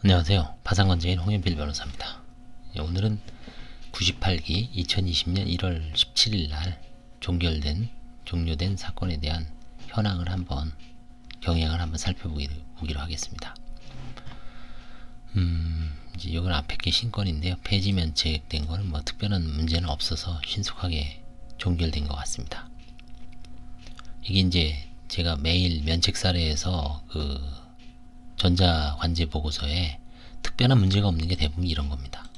안녕하세요. 파산관제인 홍현필 변호사입니다. 오늘은 98기 2020년 1월 17일 날 종료된 사건에 대한 현황을 한번 경향을 한번 살펴보기로 하겠습니다. 이제 이건 앞에 게 신건인데요. 폐지 면책된 거는 뭐 특별한 문제는 없어서 신속하게 종결된 것 같습니다. 이게 이제 제가 매일 면책 사례에서 그 전자관제 보고서에 특별한 문제가 없는 게 대부분 이런 겁니다.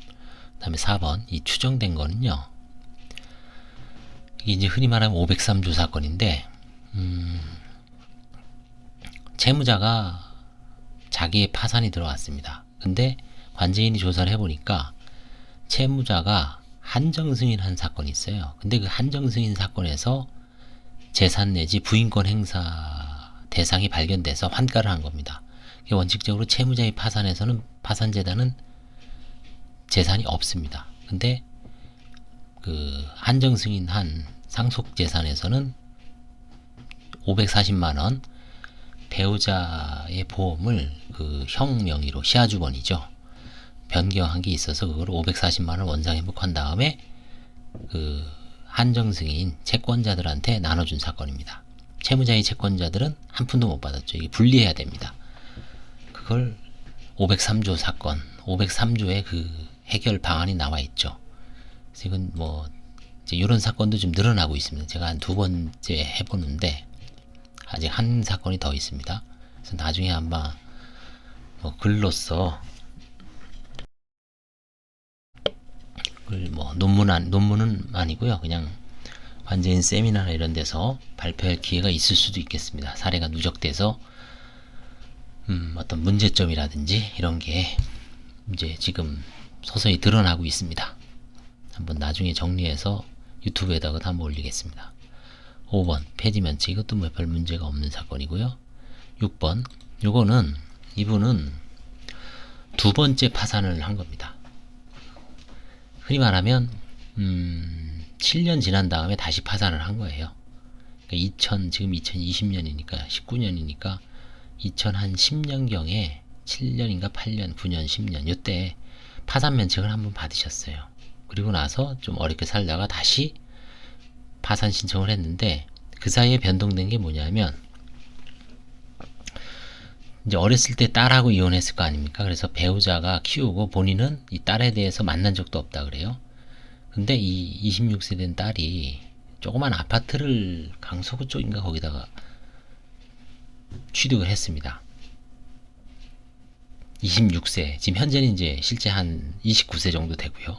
그 다음에 4번, 이 추정된 거는요, 이게 이제 흔히 말하면 503조 사건인데, 채무자가 자기의 파산이 들어왔습니다. 근데 관제인이 조사를 해보니까 채무자가 한정승인한 사건이 있어요. 근데 그 한정승인 사건에서 재산 내지 부인권 행사 대상이 발견돼서 환가를 한 겁니다. 원칙적으로 채무자의 파산재단은 재산이 없습니다. 근데 그 한정 승인한 상속 재산에서는 540만원 배우자의 보험을 그 형 명의로 시아주번이죠. 변경한 게 있어서 그걸 540만원 원상 회복한 다음에 그 한정 승인 채권자들한테 나눠준 사건입니다. 채무자의 채권자들은 한 푼도 못 받았죠. 이게 분리해야 됩니다. 그걸 503조 사건, 503조의 그 해결 방안이 나와 있죠. 그래서 이건 뭐 이제 이런 사건도 좀 늘어나고 있습니다. 제가 한 두 번째 해보는데 아직 한 사건이 더 있습니다. 그래서 나중에 아마 뭐 글로써 뭐 논문은 아니고요. 그냥 관제인 세미나나 이런 데서 발표할 기회가 있을 수도 있겠습니다. 사례가 누적돼서 어떤 문제점이라든지 이런 게 이제 지금 서서히 드러나고 있습니다. 한번 나중에 정리해서 유튜브에다가 한번 올리겠습니다. 5번 폐지 면책, 이것도 뭐 별 문제가 없는 사건이고요. 6번 이분은 두 번째 파산을 한 겁니다. 흔히 말하면 7년 지난 다음에 다시 파산을 한 거예요. 그러니까 지금 2020년이니까 19년이니까 2010년경에 7년인가 8년, 9년, 10년 이때 파산 면책을 한번 받으셨어요. 그리고 나서 좀 어렵게 살다가 다시 파산 신청을 했는데 그 사이에 변동된 게 뭐냐면 이제 어렸을 때 딸하고 이혼했을 거 아닙니까? 그래서 배우자가 키우고 본인은 이 딸에 대해서 만난 적도 없다 그래요. 근데 이 26세 된 딸이 조그만 아파트를 강서구 쪽인가 거기다가 취득을 했습니다. 26세, 지금 현재는 이제 실제 한 29세 정도 되고요.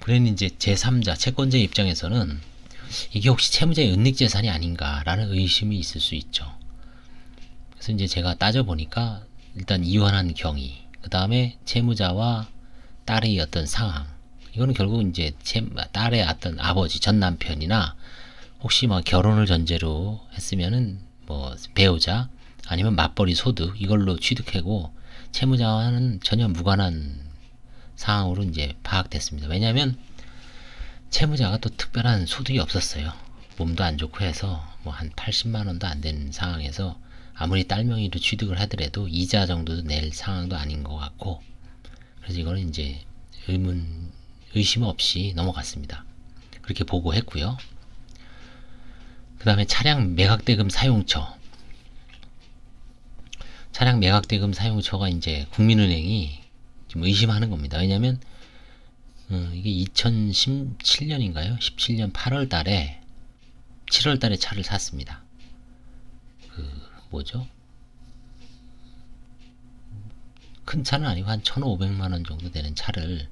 그러니 이제 제3자, 채권자 입장에서는 이게 혹시 채무자의 은닉재산이 아닌가라는 의심이 있을 수 있죠. 그래서 이제 제가 따져보니까 일단 이혼한 경위, 그 다음에 채무자와 딸의 어떤 상황, 이거는 결국 이제 딸의 어떤 아버지, 전 남편이나 혹시 뭐 결혼을 전제로 했으면은 뭐 배우자 아니면 맞벌이 소득 이걸로 취득하고 채무자와는 전혀 무관한 상황으로 이제 파악됐습니다. 왜냐하면 채무자가 또 특별한 소득이 없었어요. 몸도 안 좋고 해서 뭐 한 80만 원도 안 되는 상황에서 아무리 딸 명의로 취득을 하더라도 이자 정도도 낼 상황도 아닌 것 같고, 그래서 이거는 이제 의심 없이 넘어갔습니다. 그렇게 보고했고요. 그 다음에 차량 매각대금 사용처가 이제 국민은행이 좀 의심하는 겁니다. 왜냐하면 이게 2017년인가요? 17년 8월 달에 7월 달에 차를 샀습니다. 큰 차는 아니고 한 1,500만 원 정도 되는 차를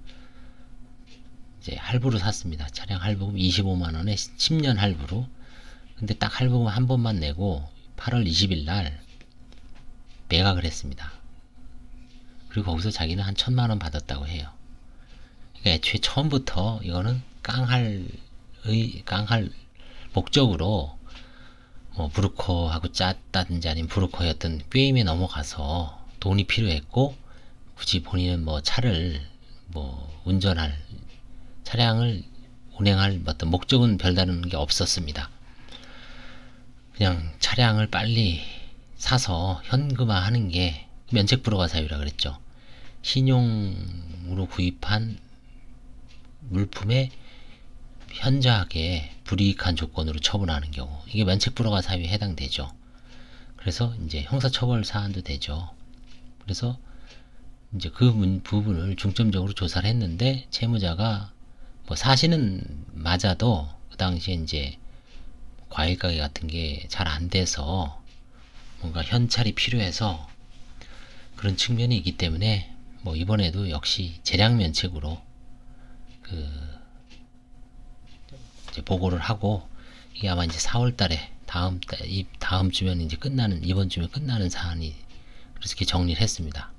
이제 할부로 샀습니다. 차량 할부금 25만 원에 10년 할부로. 근데 딱 할부금 한 번만 내고 8월 20일 날 매각을 했습니다. 그리고 거기서 자기는 한 1,000만 원 받았다고 해요. 그러니까 애초에 처음부터 이거는 깡할 목적으로 뭐 브로커하고 짰다든지 아니면 브로커의 어떤 게임에 넘어가서 돈이 필요했고 굳이 본인은 뭐 차량을 운행할 어떤 목적은 별다른 게 없었습니다. 그냥 차량을 빨리 사서 현금화하는 게 면책 불허가 사유라 그랬죠. 신용으로 구입한 물품에 현저하게 불이익한 조건으로 처분하는 경우, 이게 면책 불허가 사유에 해당되죠. 그래서 이제 형사처벌 사안도 되죠. 그래서 이제 그 부분을 중점적으로 조사를 했는데, 채무자가 뭐 사실은 맞아도 그 당시에 이제 과일 가게 같은 게 잘 안 돼서 뭔가 현찰이 필요해서 그런 측면이 있기 때문에 뭐 이번에도 역시 재량 면책으로 그 이제 보고를 하고, 이게 아마 이제 4월 달에 다음 주면 이제 이번 주면 끝나는 사안이, 그래서 이렇게 정리를 했습니다.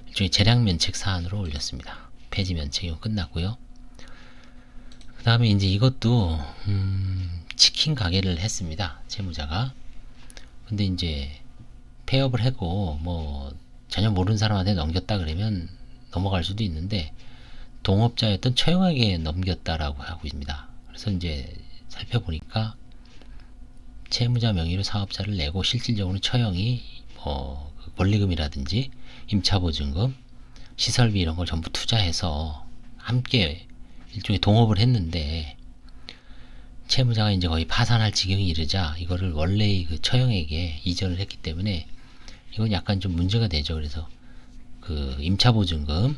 일종의 재량 면책 사안으로 올렸습니다. 폐지 면책이 끝났고요. 그 다음에 이제 이것도 치킨 가게를 했습니다. 채무자가. 근데 이제 폐업을 하고 뭐 전혀 모르는 사람한테 넘겼다 그러면 넘어갈 수도 있는데, 동업자였던 처형에게 넘겼다라고 하고 있습니다. 그래서 이제 살펴보니까 채무자 명의로 사업자를 내고 실질적으로 처형이 뭐 권리금이라든지 임차보증금, 시설비 이런 걸 전부 투자해서 함께 일종의 동업을 했는데, 채무자가 이제 거의 파산할 지경에 이르자 이거를 원래의 그 처형에게 이전을 했기 때문에 이건 약간 좀 문제가 되죠. 그래서 그 임차보증금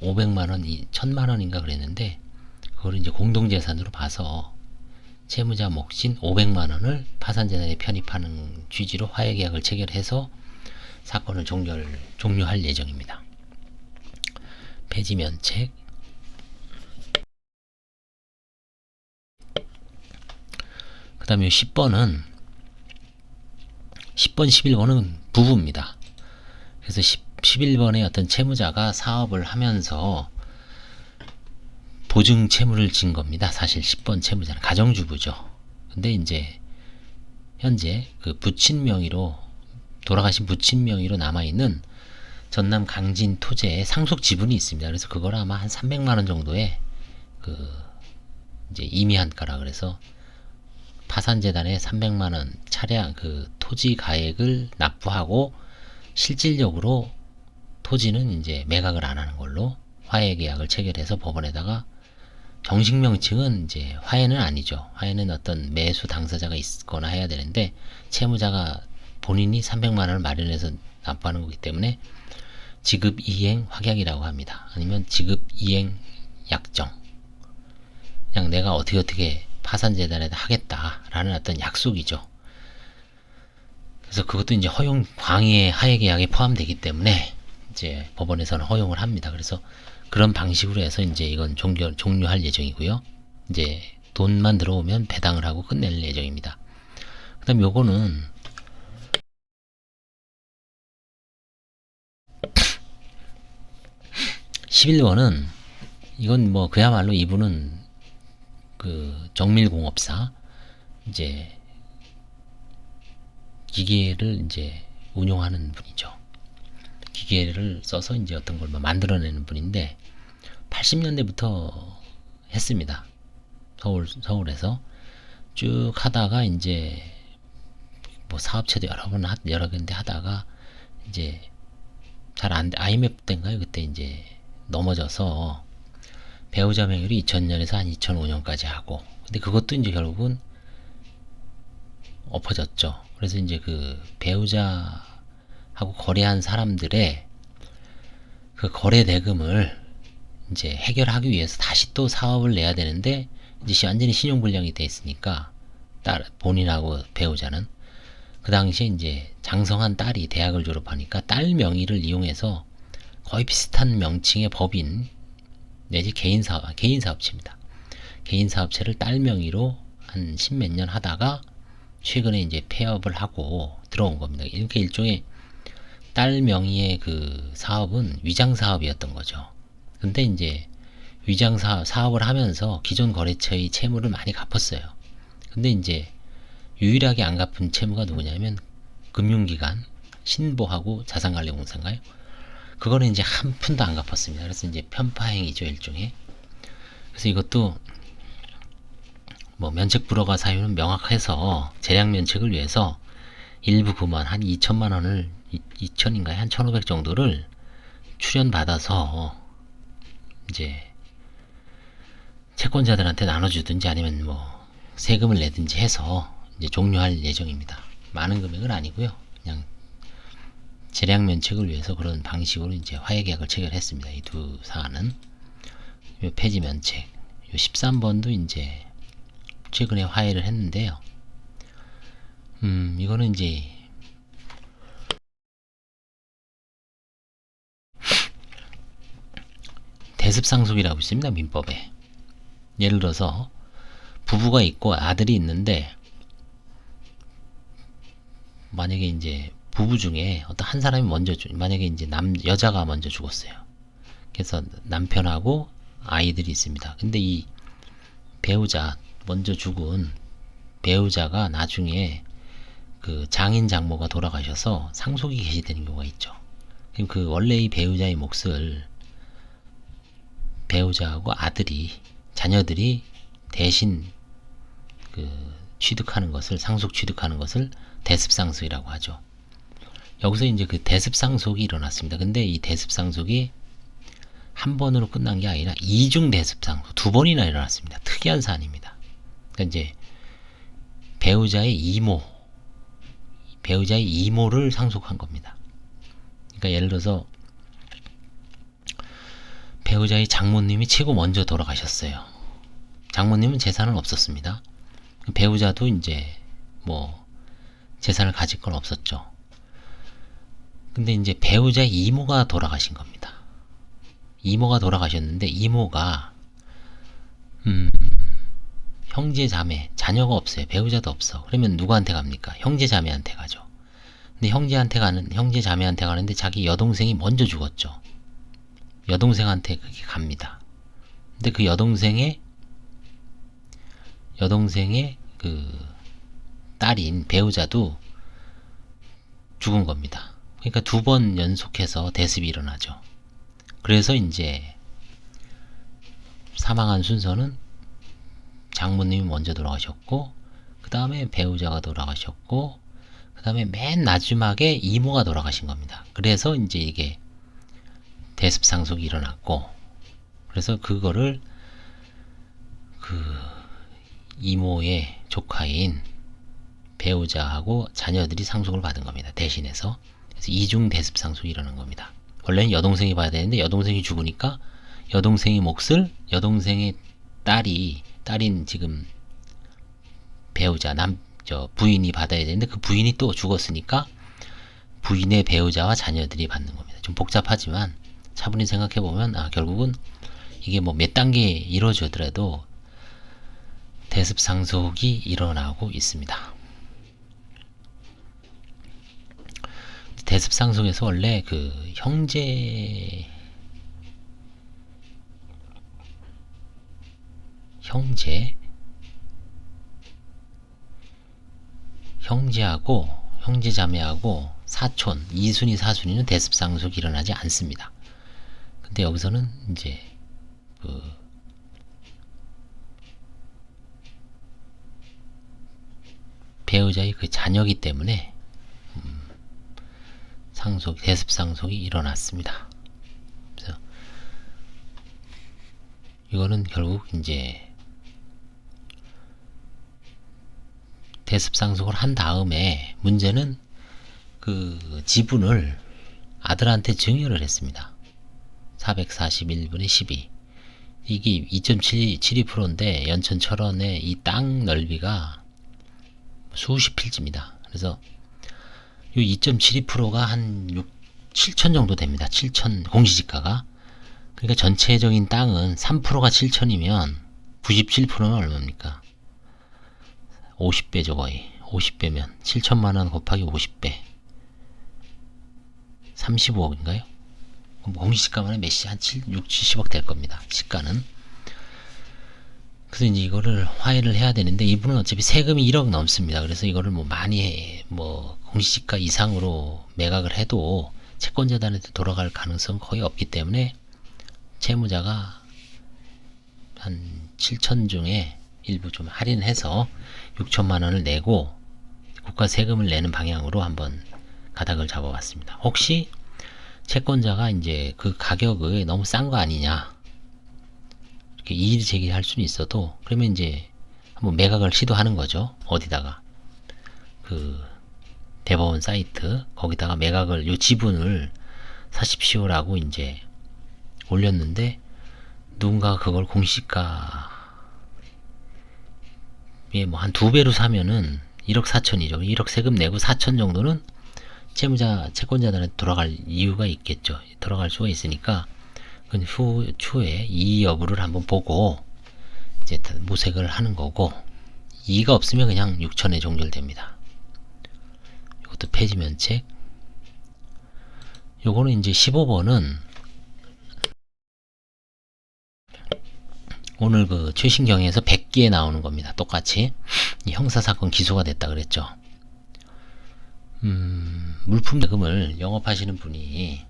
500만원, 1000만원인가 그랬는데, 그걸 이제 공동재산으로 봐서 채무자 몫인 500만원을 파산재산에 편입하는 취지로 화해계약을 체결해서 사건을 종료할 예정입니다. 폐지면책. 그 다음에 10번, 11번은 부부입니다. 그래서 11번에 어떤 채무자가 사업을 하면서 보증 채무를 진 겁니다. 사실 10번 채무자는 가정주부죠. 근데 이제 현재 그 부친 명의로, 돌아가신 부친 명의로 남아있는 전남 강진 토지에 상속 지분이 있습니다. 그래서 그걸 아마 한 300만원 정도의 그 이제 임의한가라 그래서 파산재단에 300만원 차량 그 토지 가액을 납부하고, 실질적으로 토지는 이제 매각을 안 하는 걸로 화해계약을 체결해서 법원에다가, 정식 명칭은 이제 화해는 아니죠. 화해는 어떤 매수 당사자가 있거나 해야 되는데, 채무자가 본인이 300만원을 마련해서 납부하는 거기 때문에 지급이행 확약이라고 합니다. 아니면 지급이행 약정. 그냥 내가 어떻게 파산재단에다 하겠다라는 어떤 약속이죠. 그래서 그것도 이제 허용 광의의 하해계약에 포함되기 때문에 이제 법원에서는 허용을 합니다. 그래서 그런 방식으로 해서 이제 이건 종료할 예정이고요. 이제 돈만 들어오면 배당을 하고 끝낼 예정입니다. 그 다음 요거는 11번은, 이건 뭐 그야말로 이분은 그 정밀공업사, 이제 기계를 이제 운용하는 분이죠. 기계를 써서 이제 어떤 걸 만들어내는 분인데, 80년대부터 했습니다. 서울에서 쭉 하다가 이제 뭐 사업체도 여러 군데 하다가 이제 잘 안, IMF 때인가요? 그때 이제 넘어져서 배우자 명의로 2000년에서 한 2005년까지 하고, 근데 그것도 이제 결국은 엎어졌죠. 그래서 이제 그 배우자하고 거래한 사람들의 그 거래 대금을 이제 해결하기 위해서 다시 또 사업을 내야 되는데, 이제 완전히 신용불량이 돼 있으니까 본인하고 배우자는 그 당시에 이제 장성한 딸이 대학을 졸업하니까 딸 명의를 이용해서 거의 비슷한 명칭의 법인 내지 개인사업체입니다. 개인사업체를 딸 명의로 한 10몇 년 하다가 최근에 이제 폐업을 하고 들어온 겁니다. 이렇게 일종의 딸 명의의 그 사업은 위장사업이었던 거죠. 근데 이제 사업을 하면서 기존 거래처의 채무를 많이 갚았어요. 근데 이제 유일하게 안 갚은 채무가 누구냐면 금융기관, 신보하고 자산관리공사인가요? 그거는 이제 한 푼도 안 갚았습니다. 그래서 이제 편파행위죠, 일종의. 그래서 이것도 뭐 면책 불허가 사유는 명확해서 재량 면책을 위해서 일부 그만 한 2천만 원을 2천인가요? 한 1,500 정도를 출연받아서 이제 채권자들한테 나눠주든지 아니면 뭐 세금을 내든지 해서 이제 종료할 예정입니다. 많은 금액은 아니고요. 그냥 재량 면책을 위해서 그런 방식으로 이제 화해 계약을 체결했습니다. 이 두 사안은 요 폐지 면책, 요 13번도 이제 최근에 화해를 했는데요. 이거는 이제 대습상속이라고 있습니다. 민법에. 예를 들어서 부부가 있고 아들이 있는데 만약에 이제 부부 중에 어떤 한 사람이 먼저 만약에 이제 여자가 먼저 죽었어요. 그래서 남편하고 아이들이 있습니다. 근데 이 배우자 먼저 죽은 배우자가 나중에 그 장인 장모가 돌아가셔서 상속이 개시되는 경우가 있죠. 그럼 그 원래의 배우자의 몫을 배우자하고 아들이 자녀들이 대신 그 취득하는 것을 상속 취득하는 것을 대습상속이라고 하죠. 여기서 이제 그 대습상속이 일어났습니다. 근데 이 대습상속이 한 번으로 끝난 게 아니라 이중 대습상속 두 번이나 일어났습니다. 특이한 사안입니다. 그러니까 이제 배우자의 이모를 상속한 겁니다. 그러니까 예를 들어서 배우자의 장모님이 최고 먼저 돌아가셨어요. 장모님은 재산은 없었습니다. 배우자도 이제 뭐 재산을 가질 건 없었죠. 근데 이제 배우자의 이모가 돌아가신 겁니다. 이모가 돌아가셨는데 이모가 형제 자매 자녀가 없어요. 배우자도 없어. 그러면 누구한테 갑니까? 형제 자매한테 가죠. 근데 형제 자매한테 가는데 자기 여동생이 먼저 죽었죠. 여동생한테 그게 갑니다. 근데 그 여동생의 그 딸인 배우자도 죽은 겁니다. 그러니까 두 번 연속해서 대습이 일어나죠. 그래서 이제 사망한 순서는 장모님이 먼저 돌아가셨고 그 다음에 배우자가 돌아가셨고 그 다음에 맨 마지막에 이모가 돌아가신 겁니다. 그래서 이제 이게 대습상속이 일어났고 그래서 그거를 그 이모의 조카인 배우자하고 자녀들이 상속을 받은 겁니다. 대신해서. 그래서 이중 대습상속이 일어난 겁니다. 원래는 여동생이 봐야 되는데 여동생이 죽으니까 여동생의 몫을 여동생의 딸인 지금 배우자 부인이 받아야 되는데 그 부인이 또 죽었으니까 부인의 배우자와 자녀들이 받는 겁니다. 좀 복잡하지만 차분히 생각해 보면 결국은 이게 뭐 몇 단계 이루어지더라도 대습상속이 일어나고 있습니다. 대습상속에서 원래 그 형제하고 형제자매하고 사촌, 이순이 사순이는 대습상속이 일어나지 않습니다. 근데 여기서는 이제 그 배우자의 그 자녀이기 때문에 대습상속이 일어났습니다. 그래서 이거는 결국 이제 대습상속을 한 다음에 문제는 그 지분을 아들한테 증여를 했습니다. 441분의 12. 이게 2.72%인데 연천 철원의 이 땅 넓이가 수십 필지입니다. 그래서 이 2.72%가 한 7천 정도 됩니다. 7천 공시지가가. 그러니까 전체적인 땅은 3%가 7천이면 97%는 얼마입니까? 50배죠 거의. 50배면 7천만원 곱하기 50배 35억인가요? 공시지가만 한 6, 70억 될 겁니다. 시가는. 그래서 이제 이거를 화해를 해야 되는데 이분은 어차피 세금이 1억 넘습니다. 그래서 이거를 뭐 많이 공시지가 이상으로 매각을 해도 채권자들한테 돌아갈 가능성은 거의 없기 때문에 채무자가 한 7천 중에 일부 좀 할인해서 6천만 원을 내고 국가 세금을 내는 방향으로 한번 가닥을 잡아봤습니다. 혹시 채권자가 이제 그 가격이 너무 싼 거 아니냐, 이렇게 이의 제기할 수는 있어도, 그러면 이제 한번 매각을 시도하는 거죠. 어디다가, 그 대법원 사이트 거기다가 매각을, 요 지분을 사십시오라고 이제 올렸는데, 누군가가 그걸 공시가에 뭐 한 2배로 사면은 1억 4천이죠. 1억 세금 내고 4천 정도는 채권자들한테 돌아갈 이유가 있겠죠. 돌아갈 수가 있으니까, 그 추후에 이의 여부를 한번 보고 이제 모색을 하는 거고, 이의가 없으면 그냥 6천에 종결됩니다. 이것도 폐지 면책. 요거는 이제 15번은 오늘 그 최신 경에서 100기에 나오는 겁니다. 똑같이 형사사건 기소가 됐다 그랬죠. 물품 대금을 영업하시는 분이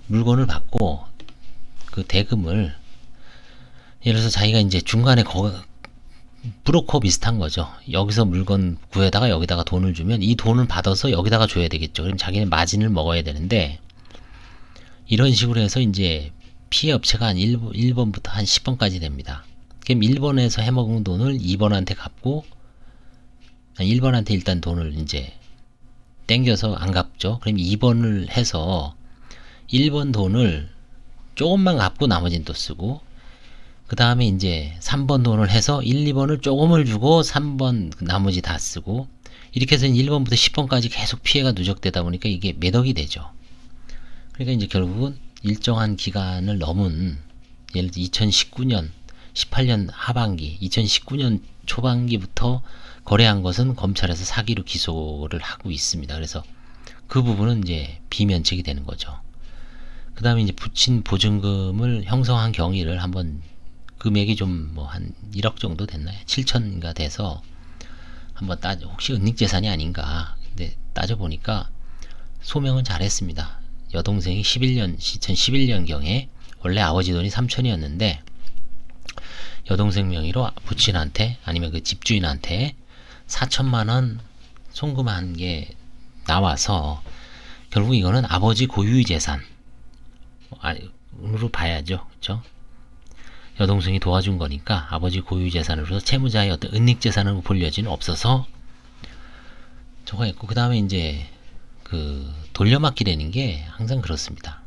물건을 받고 그 대금을, 예를 들어서 자기가 이제 중간에 브로커 비슷한 거죠. 여기서 물건 구해다가 여기다가 돈을 주면 이 돈을 받아서 여기다가 줘야 되겠죠. 그럼 자기는 마진을 먹어야 되는데, 이런 식으로 해서 이제 피해 업체가 한 1번부터 한 10번까지 됩니다. 그럼 1번에서 해먹은 돈을 2번한테 갚고, 1번한테 일단 돈을 이제 땡겨서 안 갚죠. 그럼 2번을 해서 1번 돈을 조금만 갚고 나머지는 또 쓰고, 그 다음에 이제 3번 돈을 해서 1, 2번을 조금을 주고 3번 나머지 다 쓰고, 이렇게 해서 1번부터 10번까지 계속 피해가 누적되다 보니까 이게 몇 억이 되죠. 그러니까 이제 결국은 일정한 기간을 넘은, 예를 들어 2019년, 18년 하반기, 2019년 초반기부터 거래한 것은 검찰에서 사기로 기소를 하고 있습니다. 그래서 그 부분은 이제 비면책이 되는 거죠. 그 다음에 이제 붙인 보증금을 형성한 경위를 한번, 금액이 좀 뭐 한 1억 정도 됐나요? 7천인가 돼서 한번 혹시 은닉재산이 아닌가. 근데 따져보니까 소명은 잘했습니다. 여동생이 2011년경에 원래 아버지 돈이 3천이었는데 여동생 명의로 부친한테 아니면 그 집주인한테 4천만원 송금한 게 나와서, 결국 이거는 아버지 고유의 재산으로 봐야죠. 그렇죠? 여동생이 도와준 거니까 아버지 고유 재산으로서 채무자의 어떤 은닉 재산으로 볼 여지는 없어서 저거 했고, 그 다음에 이제 그 돌려막기라는 게 항상 그렇습니다.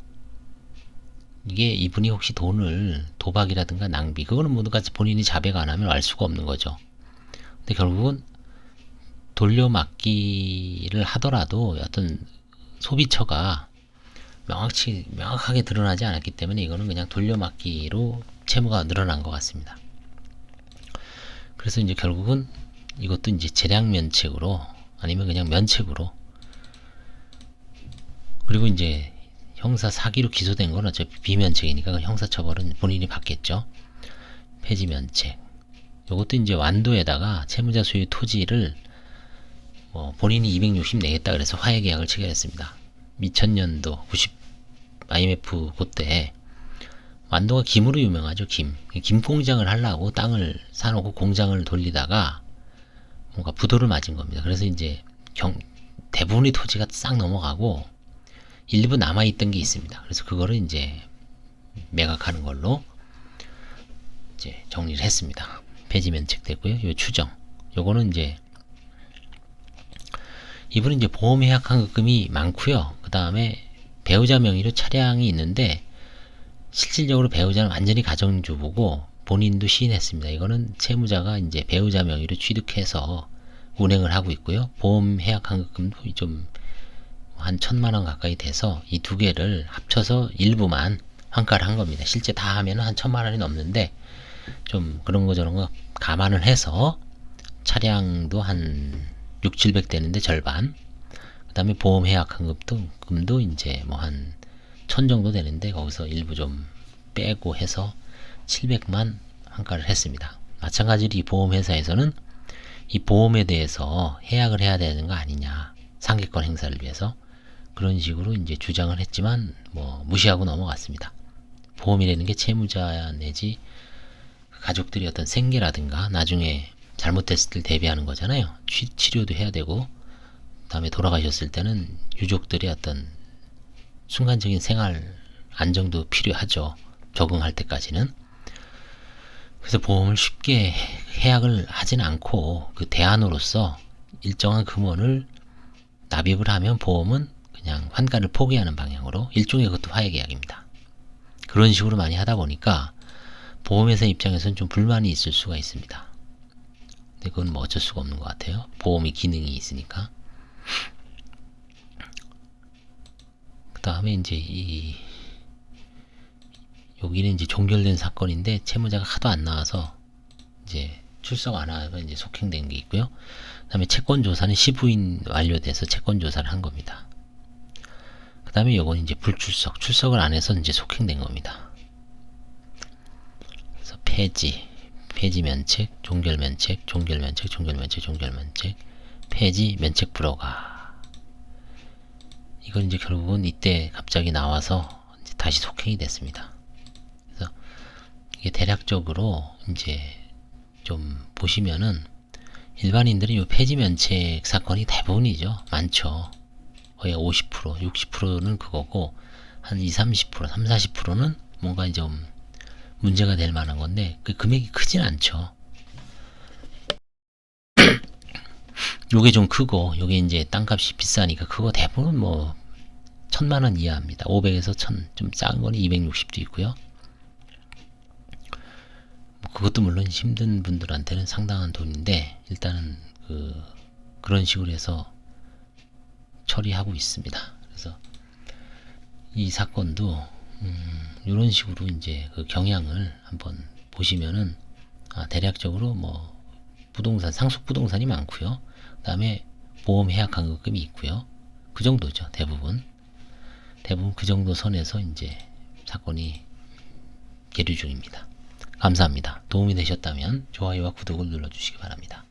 이게 이분이 혹시 돈을 도박이라든가 낭비, 그거는 모두가 본인이 자백 안 하면 알 수가 없는 거죠. 근데 결국은 돌려막기를 하더라도 어떤 소비처가 명확하게 드러나지 않았기 때문에 이거는 그냥 돌려막기로 채무가 늘어난 것 같습니다. 그래서 이제 결국은 이것도 이제 재량면책으로 아니면 그냥 면책으로, 그리고 이제 형사 사기로 기소된 건 어차피 비면책이니까 그 형사처벌은 본인이 받겠죠. 폐지면책. 이것도 이제 완도에다가 채무자 소유 토지를 본인이 260 내겠다 그래서 화해계약을 체결했습니다. 2000년도 90 IMF 그때 완도가 김으로 유명하죠. 김 공장을 하려고 땅을 사놓고 공장을 돌리다가 뭔가 부도를 맞은 겁니다. 그래서 이제 대부분의 토지가 싹 넘어가고 일부 남아있던 게 있습니다. 그래서 그거를 이제 매각하는 걸로 이제 정리를 했습니다. 폐지 면책됐고요. 요 추정. 요거는 이제 이분은 이제 보험 해약 환급금이 많고요. 그 다음에 배우자 명의로 차량이 있는데 실질적으로 배우자는 완전히 가정주부고 본인도 시인했습니다. 이거는 채무자가 이제 배우자 명의로 취득해서 운행을 하고 있고요. 보험 해약 환급금도 좀 한 1,000만원 가까이 돼서 이 두 개를 합쳐서 일부만 환가를 한 겁니다. 실제 다 하면 한 1,000만원이 넘는데 좀 그런 거 저런 거 감안을 해서 차량도 한 6, 700 되는데 절반, 그 다음에 보험 해약 환급금도 이제 뭐 한 1,000 정도 되는데 거기서 일부 좀 빼고 해서 700만 환가를 했습니다. 마찬가지로 이 보험회사에서는 이 보험에 대해서 해약을 해야 되는 거 아니냐, 상계권 행사를 위해서 그런 식으로 이제 주장을 했지만 뭐 무시하고 넘어갔습니다. 보험이라는 게 채무자 내지 가족들이 어떤 생계라든가 나중에 잘못됐을 때 대비하는 거잖아요. 치료도 해야 되고 다음에 돌아가셨을 때는 유족들의 어떤 순간적인 생활 안정도 필요하죠. 적응할 때까지는. 그래서 보험을 쉽게 해약을 하진 않고 그 대안으로서 일정한 금원을 납입을 하면 보험은 그냥 환가를 포기하는 방향으로 일종의 그것도 화해계약입니다. 그런 식으로 많이 하다 보니까 보험회사 입장에서는 좀 불만이 있을 수가 있습니다. 근데 그건 뭐 어쩔 수가 없는 것 같아요. 보험이 기능이 있으니까. 그 다음에 이제 여기는 이제 종결된 사건인데 채무자가 하도 안 나와서 이제 출석 안 하고 이제 속행된 게 있고요. 그 다음에 채권 조사는 시부인 완료돼서 채권 조사를 한 겁니다. 그 다음에 요건 이제 불출석, 출석을 안 해서 이제 속행된 겁니다. 그래서 폐지 면책, 종결 면책, 종결 면책, 종결 면책, 종결 면책, 폐지 면책 불허가. 이건 이제 결국은 이때 갑자기 나와서 이제 다시 속행이 됐습니다. 그래서 이게 대략적으로 이제 좀 보시면은 일반인들은 이 폐지 면책 사건이 대부분이죠. 많죠. 거의 50%, 60%는 그거고 한 20, 30%, 30, 40%는 뭔가 좀 문제가 될 만한 건데 그 금액이 크진 않죠. 요게 좀 크고 요게 이제 땅값이 비싸니까 그거 대부분 뭐 1000만원 이하입니다. 500에서 1000, 좀 작은 거는 260도 있고요. 그것도 물론 힘든 분들한테는 상당한 돈인데 일단은 그런 식으로 해서 처리하고 있습니다. 그래서 이 사건도 이런 식으로 이제 그 경향을 한번 보시면은 대략적으로 뭐 부동산 상속 부동산이 많고요. 그 다음에 보험 해약 간급금이 있고요. 그 정도죠. 대부분 그 정도 선에서 이제 사건이 계류 중입니다. 감사합니다. 도움이 되셨다면 좋아요와 구독을 눌러주시기 바랍니다.